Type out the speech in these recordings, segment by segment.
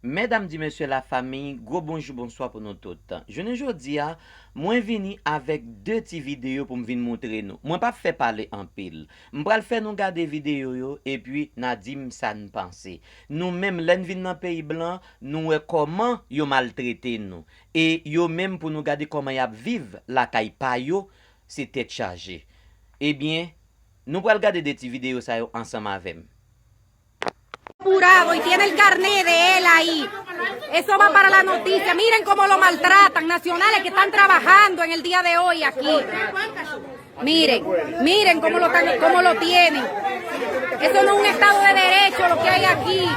Mesdames et messieurs la famille, gros bonjour, bonsoir pour nous toutes. Je ne jodi a, moi vini avec deux petites vidéos pour me venir montrer nous. Moi pas fait parler en pile. M'pral faire nous garder vidéo yo et puis Nadim ça nous penser. Nous même l'en vinn dans pays blanc, nous comment yo maltraité nous et yo même pour nous garder comment y a vivre la caille pa yo, c'est tête chargée. Eh bien, nous pral garder des petites vidéos ça yo ensemble avec. Apurado y tiene el carnet de él ahí. Eso va para la noticia. Miren cómo lo maltratan nacionales que están trabajando en el día de hoy aquí. Miren cómo lo tienen. Eso no es un estado de derecho lo que hay aquí.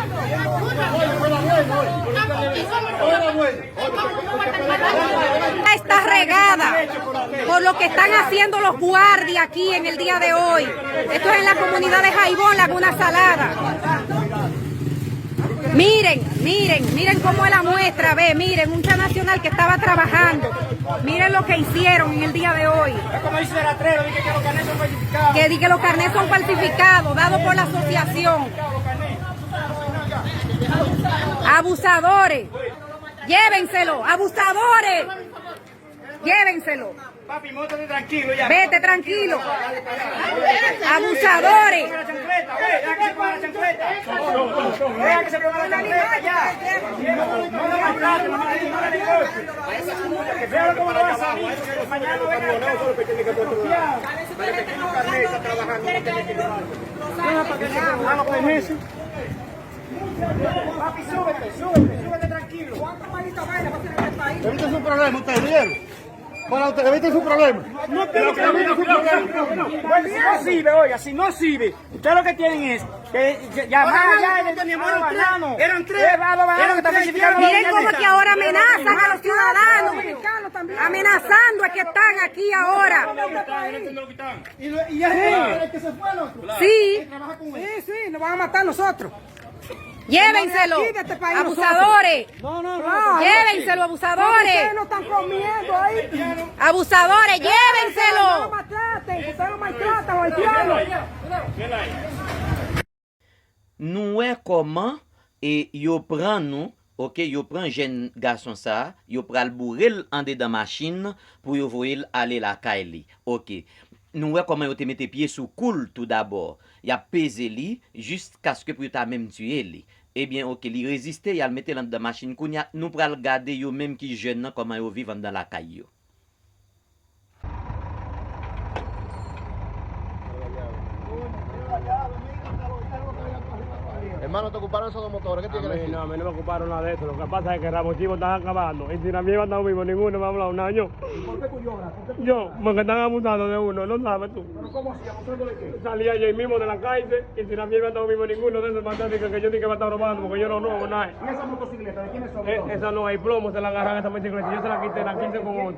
Está regada por lo que están haciendo los guardias aquí en el día de hoy. Esto es en la comunidad de Jaibón, Laguna Salada. Miren cómo es la muestra, ve, miren, un nacional que estaba trabajando. Miren lo que hicieron en el día de hoy. Que di que los carnets son falsificados, dados por la asociación. Abusadores, llévenselo, abusadores, llévenselo. Papi, móntate tranquilo ya. Vete tranquilo. Abusadores. Deja que se ponga la chancleta. Deja que se ponga la chancleta ya. No lo maltrate, no le golpe. Véalo cómo lo va a salir. Mañana lo venga acá. Parece que un carnet está trabajando. Vamos con eso. Papi, súbete tranquilo. ¿Cuántas malditas vainas va a tener en el país? Evite su problema, usted, ¿vieron? Para usted, evite su problema. No tengo que evite su problema. Pues si no sirve, oiga, si no sirve, ustedes lo que tienen es que llamar allá y teníamos banano. Eran tres. Miren cómo que ahora amenazan a los ciudadanos. Amenazando a que están aquí ahora. Y es el que se fue el otro. Sí. Sí, nos van a matar nosotros. Llévenselo, abusadores. No. Llévenselo, abusadores. Ustedes no están comiendo ahí. Abusadores, llévenselo. Ustedes lo maltratan, los haitianos. Nous comment et yo prend nous, OK, yo prend jeune garçon ça, yo pral bourrel en dedans machine pour yo voyer aller la Kaili. OK. Nous comment yo te mette pied sous coule tout d'abord. Y a pesé li jusqu'à ce que pour ta même tuer li. Eh bien, OK, li résister, y a le mette dans machine kounya, nous pral garder yo même qui jeune comment yo vivent dans la caille yo. Hermano, ¿te ocuparon esos dos motores? ¿Qué tiene que decir? No, a mí no me ocuparon nada de eso. Lo que pasa es que Ramos Chivo están acabando. Y si la mierda no vivo, ninguno me ha hablado nada. Yo, ¿Por qué tú lloras? yo, porque están abusando de uno, no sabes tú. ¿Pero cómo así? ¿Abusando de qué? Salía yo ahí mismo de la calle y si la mierda no vivo, ninguno de esos matáticos que yo dije que me está robando porque yo no robo nada. ¿Y esa motocicleta? ¿De quiénes son? Esa no hay plomo, se la agarran esa bicicleta. Yo se la quité en la 15 con 8.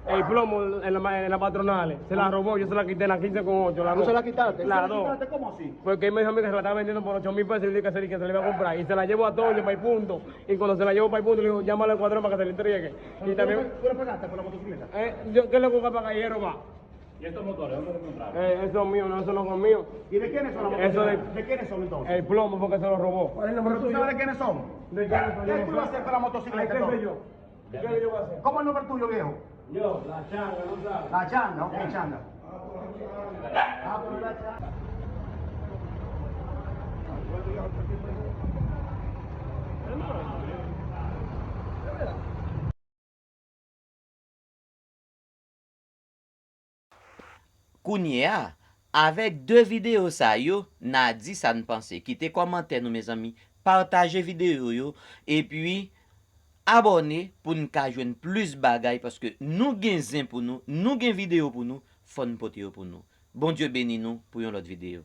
El plomo en la patronal, se la robó, yo se la quité en la 15 con 8. ¿Tú se la quitaste? La ¿Se la dos. quitaste? ¿Cómo así? Porque él me dijo a mí que se la estaba vendiendo por 8,000 pesos y le dije que se le iba a comprar. Y se la llevo a Toño para el punto. Y cuando se la llevo para el punto, le digo, llámale al cuadrón para que se le entregue. Y también, ¿Tú le pagaste por la motocicleta? ¿qué le busca para callero va? ¿Y estos motores dónde los compraron? Eso es mío, no, eso no son míos. ¿Y de quiénes son las Eso motocicletas? ¿De quiénes son entonces? El plomo porque se lo robó. ¿Cuál es el nombre tuyo? ¿Tú sabes de quiénes son? ¿De qué no ¿Qué tú vas a hacer con la motocicleta? ¿Qué sé entonces? yo? ¿Qué yo voy a hacer? ¿Cómo es el nombre tuyo, viejo? Yo, la changa, no sabes. La changa, ok, changa. Ah, pero la changa. Kounia, avec deux vidéos ça yo, n'a dit ça ne pensait. Quittez commentaire nous mes amis, partagez vidéo yo et puis abonnez pour nous joindre plus bagaille parce que nous gagnons pour nous, nous gagnons vidéo pour nous, fun pote pour nous. Bon Dieu bénisse nous pour une autre vidéo.